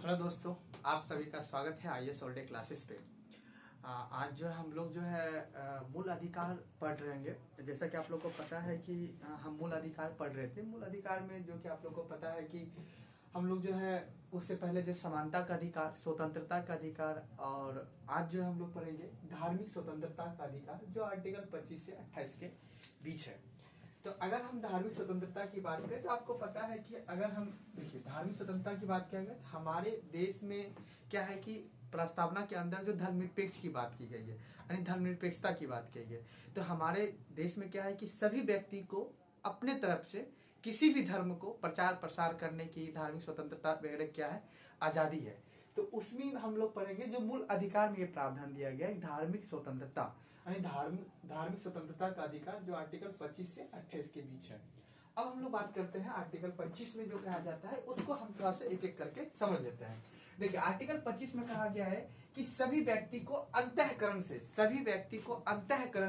Hello दोस्तों, आप सभी का स्वागत है आईएएस ऑल डे क्लासेस पे। आज जो है हम लोग जो है मूल अधिकार पढ़ रहे हैं। जैसा कि आप लोग को पता है कि हम मूल अधिकार पढ़ रहे थे। मूल अधिकार में जो कि आप लोग को पता है कि हम लोग जो है उससे पहले जो समानता का अधिकार, स्वतंत्रता का अधिकार, और आज जो हम लोग पढ़ेंगे धार्मिक स्वतंत्रता का अधिकार, जो आर्टिकल 25 से 28 के बीच है। तो अगर हम धार्मिक स्वतंत्रता की बात करें तो आपको पता है कि अगर हम देखिए धार्मिक स्वतंत्रता की बात करेंगे, हमारे देश में क्या है कि प्रस्तावना के अंदर जो धर्मनिरपेक्ष की बात की गई है, यानी धर्मनिरपेक्षता की बात की गई है। तो हमारे देश में क्या है कि सभी व्यक्ति को अपने तरफ से किसी भी धर्म को प्रचार प्रसार करने की धार्मिक स्वतंत्रता वगैरह क्या है, आजादी है। तो उसमें हम लोग पढ़ेंगे जो मूल अधिकार में ये प्रावधान दिया गया है, धार्मिक स्वतंत्रता यानी धार्मिक स्वतंत्रता का अधिकार, जो आर्टिकल 25 से 28 के बीच है। अब हम लोग बात करते हैं आर्टिकल 25 में जो कहा जाता है, उसको हम थोड़ा सा एक एक करके समझ लेते हैं। देखिए आर्टिकल 25 में कहा गया है कि सभी व्यक्ति को अंतःकरण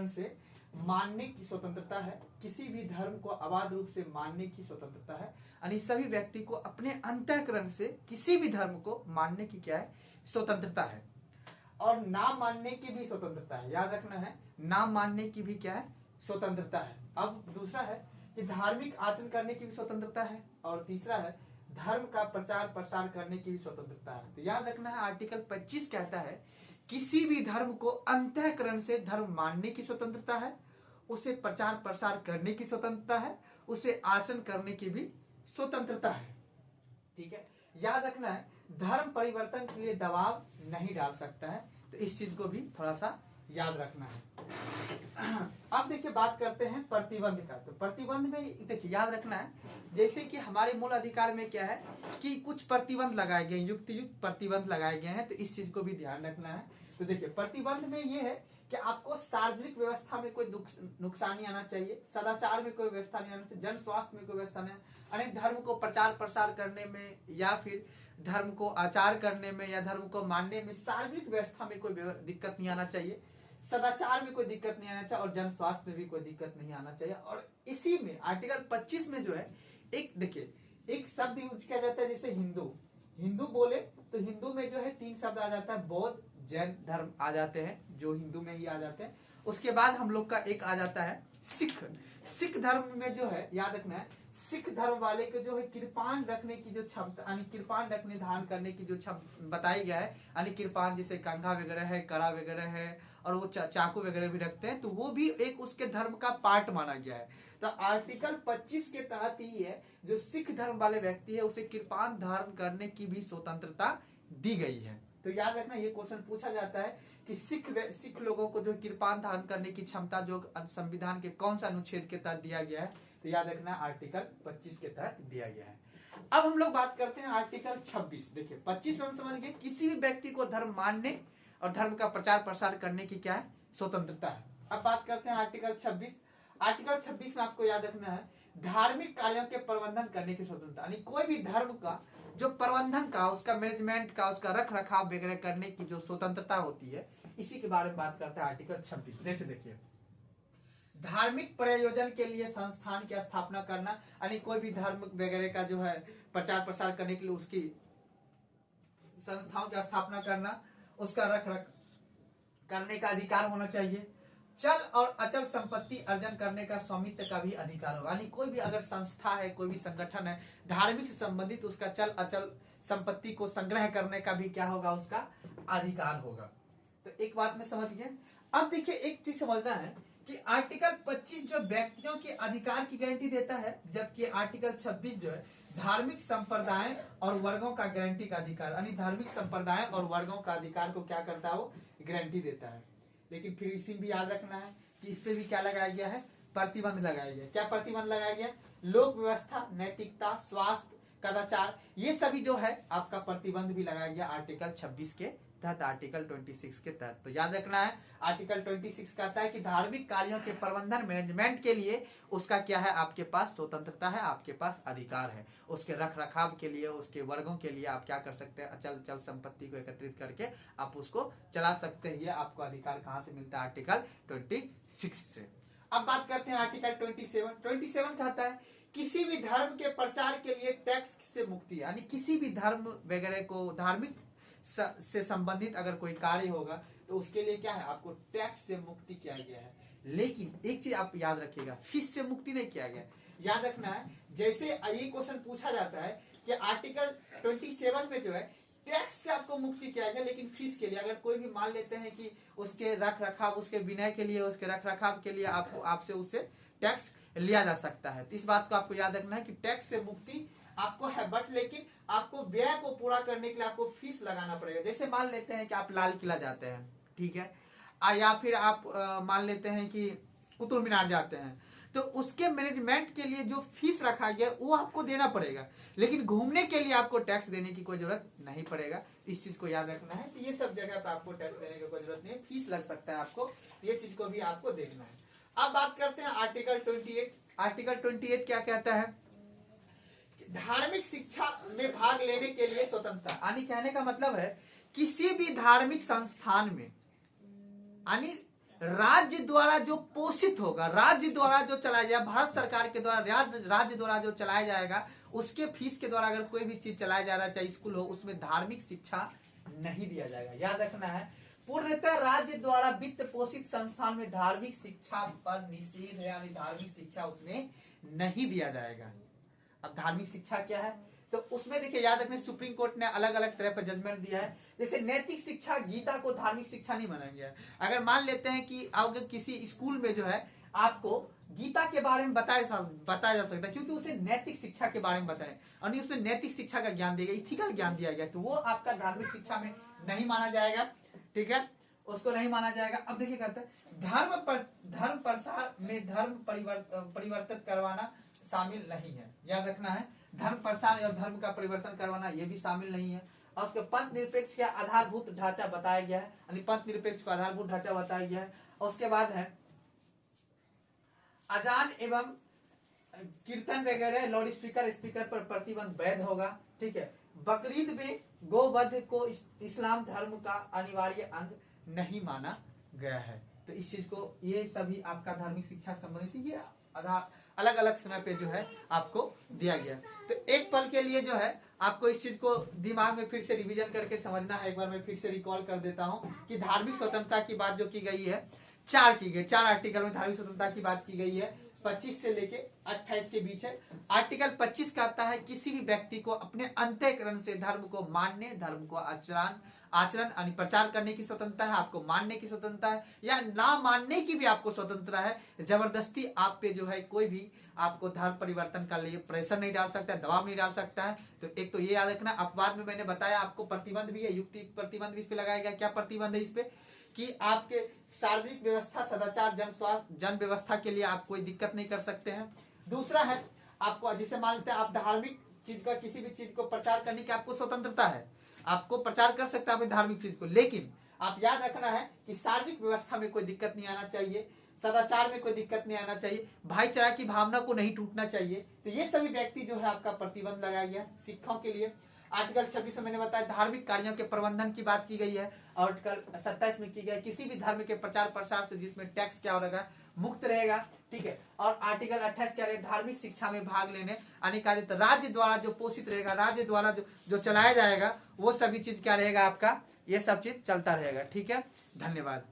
से मानने की स्वतंत्रता है, किसी भी धर्म को अबाध रूप से मानने की स्वतंत्रता है। यानी सभी व्यक्ति को अपने अंतःकरण से किसी भी धर्म को मानने की क्या है, स्वतंत्रता है। और ना मानने की भी स्वतंत्रता है, याद रखना है, ना मानने की भी क्या है, स्वतंत्रता है। अब दूसरा है कि धार्मिक आचरण करने की भी स्वतंत्रता है, और तीसरा है धर्म का प्रचार प्रसार करने की भी स्वतंत्रता है। तो याद रखना है आर्टिकल 25 कहता है किसी भी धर्म को अंतःकरण से धर्म मानने की स्वतंत्रता है, उसे प्रचार प्रसार करने की स्वतंत्रता है, उसे आचरण करने की भी स्वतंत्रता है। ठीक है, याद रखना है धर्म परिवर्तन के लिए दबाव नहीं डाल सकता है। तो इस चीज को भी थोड़ा सा याद रखना है। अब देखिए बात करते हैं प्रतिबंध का। तो प्रतिबंध में देखिए याद रखना है, जैसे कि हमारे मूल अधिकार में क्या है कि कुछ प्रतिबंध लगाए गए, युक्त प्रतिबंध लगाए गए हैं। तो इस चीज को भी ध्यान रखना है। तो देखिए प्रतिबंध में ये है कि आपको सार्वजनिक व्यवस्था में कोई नुकसान नहीं आना चाहिए, सदाचार में कोई व्यवस्था नहीं आना चाहिए, जन स्वास्थ्य में कोई व्यवस्था नहीं, यानी धर्म को प्रचार प्रसार करने में या फिर धर्म को आचार करने में या धर्म को मानने में सार्वजनिक व्यवस्था में कोई दिक्कत नहीं आना चाहिए, सदाचार में कोई दिक्कत नहीं आना चाहिए, और जन स्वास्थ्य में भी कोई दिक्कत नहीं आना चाहिए। और इसी में आर्टिकल 25 में जो है एक देखिए एक शब्द यूज किया जाता है, जैसे हिंदू बोले तो हिंदू में जो है 3 शब्द आ जाता है, बौद्ध जैन धर्म आ जाते हैं, जो हिंदू में ही आ जाते हैं। उसके बाद हम लोग का एक आ जाता है सिख धर्म में जो है, याद रखना है, सिख धर्म वाले के जो है कृपान रखने की जो क्षमता, यानी कृपान रखने धारण करने की जो क्षमता बताई गया है, यानी कृपान जैसे कंघा वगैरह है, कड़ा वगैरह है, और वो चाकू वगैरह भी रखते हैं, तो वो भी एक उसके धर्म का पार्ट माना गया है। तो आर्टिकल 25 के तहत ही है जो सिख धर्म वाले व्यक्ति है उसे कृपान धारण करने की भी स्वतंत्रता दी गई है। तो याद रखना ये क्वेश्चन पूछा जाता है कि सिख लोगों को जो कृपान धारण करने की क्षमता जो संविधान के कौन सा अनुच्छेद के तहत दिया गया है, तो याद रखना आर्टिकल 25 के तहत दिया गया है। अब हम लोग बात करते हैं आर्टिकल 26। देखिए 25 में हम समझ गए किसी भी व्यक्ति को धर्म मानने और धर्म का प्रचार प्रसार करने की क्या है, स्वतंत्रता है। अब बात करते हैं आर्टिकल 26। आर्टिकल 26 में आपको याद रखना है धार्मिक कार्यों के प्रबंधन करने की स्वतंत्रता, यानी कोई भी धर्म का जो प्रबंधन का, उसका मैनेजमेंट का, उसका रख रखाव वगैरह करने की जो स्वतंत्रता होती है, इसी के बारे में बात करता है आर्टिकल 26। जैसे देखिए धार्मिक प्रयोजन के लिए संस्थान की स्थापना करना, यानी कोई भी धर्म वगैरह का जो है प्रचार प्रसार करने के लिए उसकी संस्थाओं की स्थापना करना, उसका रख रख करने का अधिकार होना चाहिए। चल और अचल संपत्ति अर्जन करने का स्वामित्व का भी अधिकार होगा, यानी कोई भी अगर संस्था है, कोई भी संगठन है धार्मिक से संबंधित, उसका चल अचल संपत्ति को संग्रह करने का भी क्या होगा, उसका अधिकार होगा। तो एक बात में समझ गए। अब देखिए एक चीज समझना है कि आर्टिकल 25 जो व्यक्तियों के अधिकार की गारंटी देता है, जबकि आर्टिकल 26 जो है धार्मिक संप्रदाय और वर्गों का गारंटी का अधिकार, यानी धार्मिक संप्रदाय और वर्गों का अधिकार को क्या करता है, वो गारंटी देता है। लेकिन फिर इसी भी याद रखना है कि इस पे भी क्या लगाया गया है, प्रतिबंध लगाया गया। क्या प्रतिबंध लगाया गया, लोक व्यवस्था, नैतिकता, स्वास्थ्य, कदाचार, ये सभी जो है आपका प्रतिबंध भी लगाया गया आर्टिकल 26 के तहत, आर्टिकल 26 के तहत। तो याद रखना है आर्टिकल 26 कहता है कि धार्मिक कार्यों के प्रबंधन मैनेजमेंट के लिए उसका क्या है, आपके पास स्वतंत्रता है, आपके पास अधिकार है। उसके रख रखाव के लिए, उसके वर्गों के लिए आप क्या कर सकते हैं, अचल चल संपत्ति को एकत्रित करके आप उसको चला सकते हैं। ये आपको अधिकार कहां से मिलता है, आर्टिकल 26 से। अब बात करते हैं आर्टिकल 27 कहता है किसी भी धर्म के प्रचार के लिए टैक्स से मुक्ति, यानी किसी भी धर्म वगैरह को धार्मिक से संबंधित अगर कोई कार्य होगा तो उसके लिए क्या है, आपको टैक्स से मुक्ति किया गया है। लेकिन एक चीज आप याद रखिएगा, फीस से मुक्ति नहीं किया गया। याद रखना है, जैसे ये क्वेश्चन पूछा जाता है कि आर्टिकल 27 में जो है टैक्स से आपको मुक्ति किया गया, लेकिन फीस के लिए अगर कोई भी मान लेते हैं कि उसके रख रखाव, उसके विनय के लिए, उसके रख रखाव के लिए आपको आपसे उससे टैक्स लिया जा सकता है। तो इस बात को आपको याद रखना है कि टैक्स से मुक्ति आपको है, बट लेकिन आपको व्यय को पूरा करने के लिए आपको फीस लगाना पड़ेगा। जैसे मान लेते हैं कि आप लाल किला जाते हैं, ठीक है, या फिर आप मान लेते हैं कि कुतुब मीनार जाते हैं, तो उसके मैनेजमेंट के लिए जो फीस रखा गया वो आपको देना पड़ेगा, लेकिन घूमने के लिए आपको टैक्स देने की कोई जरूरत नहीं पड़ेगा। इस चीज को याद रखना है कि ये सब जगह पे आपको टैक्स देने की कोई जरूरत नहीं है, फीस लग सकता है आपको, ये चीज को भी आपको देखना है। अब बात करते हैं आर्टिकल 28। आर्टिकल 28 क्या कहता है, धार्मिक शिक्षा में भाग लेने के लिए स्वतंत्रता, यानी कहने का मतलब है किसी भी धार्मिक संस्थान में, यानी राज्य द्वारा जो पोषित होगा, राज्य द्वारा जो चलाया जाएगा, भारत सरकार के द्वारा, राज्य द्वारा जो चलाया जाएगा, उसके फीस के द्वारा अगर कोई भी चीज चलाया जा रहा है, चाहे स्कूल हो, उसमें धार्मिक शिक्षा नहीं दिया जाएगा। याद रखना है, पूर्णतः राज्य द्वारा वित्त पोषित संस्थान में धार्मिक शिक्षा पर निषेध है, यानी धार्मिक शिक्षा उसमें नहीं दिया जाएगा। अब धार्मिक शिक्षा क्या है, तो उसमें देखिए याद रखना, सुप्रीम कोर्ट ने अलग अलग तरह पर जजमेंट दिया है। जैसे नैतिक शिक्षा, गीता को धार्मिक शिक्षा नहीं माना गया। अगर मान लेते हैं कि अगर किसी स्कूल में जो है आपको गीता के बारे में बताया जा सकता है, क्योंकि उसे नैतिक शिक्षा के बारे में बताए और उसमें नैतिक शिक्षा का ज्ञान दिया गया, इथिकल ज्ञान दिया गया, तो वो आपका धार्मिक शिक्षा में नहीं माना जाएगा, ठीक है, उसको नहीं माना जाएगा। अब देखिए कहते हैं धर्म प्रसार में धर्म परिवर्तित करवाना शामिल नहीं है। याद रखना है, धर्म प्रसार और धर्म का परिवर्तन करवाना ये भी शामिल नहीं है। और उसके पंथ निरपेक्ष का आधारभूत ढांचा बताया गया है, यानी पंथ निरपेक्ष का आधारभूत ढांचा बताया गया है। और उसके बाद है अजान एवं कीर्तन वगैरह लाउड स्पीकर पर प्रतिबंध वैध होगा, ठीक है। बकरीद में गोवध को इस्लाम धर्म का अनिवार्य अंग नहीं माना गया है। तो इस चीज को, ये सभी आपका धार्मिक शिक्षा संबंधित ये आधार अलग अलग समय पे जो है आपको दिया गया। तो एक पल के लिए जो है आपको इस चीज को दिमाग में फिर से रिवीजन करके समझना है। एक बार मैं फिर से रिकॉल कर देता हूं कि धार्मिक स्वतंत्रता की बात जो की गई है, चार आर्टिकल में धार्मिक स्वतंत्रता की बात की गई है, 25 से लेके 28 के बीच है। आर्टिकल 25 कहता है किसी भी व्यक्ति को अपने अंतःकरण से धर्म को मानने, धर्म को आचरण यानी प्रचार करने की स्वतंत्रता है, आपको मानने की स्वतंत्रता है या ना मानने की भी आपको स्वतंत्रता है। जबरदस्ती आप पे जो है कोई भी आपको धर्म परिवर्तन का लिए प्रेशर नहीं डाल सकता है, दबाव नहीं डाल सकता है। तो एक तो ये याद रखना। अपवाद में मैंने बताया आपको प्रतिबंध भी है, युक्ति प्रतिबंध भी इस पे लगाया गया। क्या प्रतिबंध है इस पे कि आपके सार्वजनिक व्यवस्था, सदाचार, जन स्वास्थ्य, जन व्यवस्था के लिए आप कोई दिक्कत नहीं कर सकते हैं। दूसरा है आपको, जिसे मानते हैं आप धार्मिक चीज का, किसी भी चीज को प्रचार करने की आपको स्वतंत्रता है, आपको प्रचार कर सकते हैं अपनी धार्मिक चीज को, लेकिन आप याद रखना है कि सार्वजनिक व्यवस्था में कोई दिक्कत नहीं आना चाहिए, सदाचार में कोई दिक्कत नहीं आना चाहिए, भाईचारा की भावना को नहीं टूटना चाहिए। तो ये सभी व्यक्ति जो है आपका प्रतिबंध लगाया गया शिक्षाओं के लिए। आर्टिकल 26 में मैंने बताया धार्मिक कार्यों के प्रबंधन की बात की गई है। आर्टिकल 27 में की गई किसी भी धर्म के प्रचार प्रसार से जिसमें टैक्स क्या होगा, मुक्त रहेगा, ठीक है। और आर्टिकल 28 क्या रहेगा, धार्मिक शिक्षा में भाग लेने यानी राज्य द्वारा जो पोषित रहेगा, राज्य द्वारा जो चलाया जाएगा वो सभी चीज क्या रहेगा आपका, ये सब चीज चलता रहेगा, ठीक है। धन्यवाद।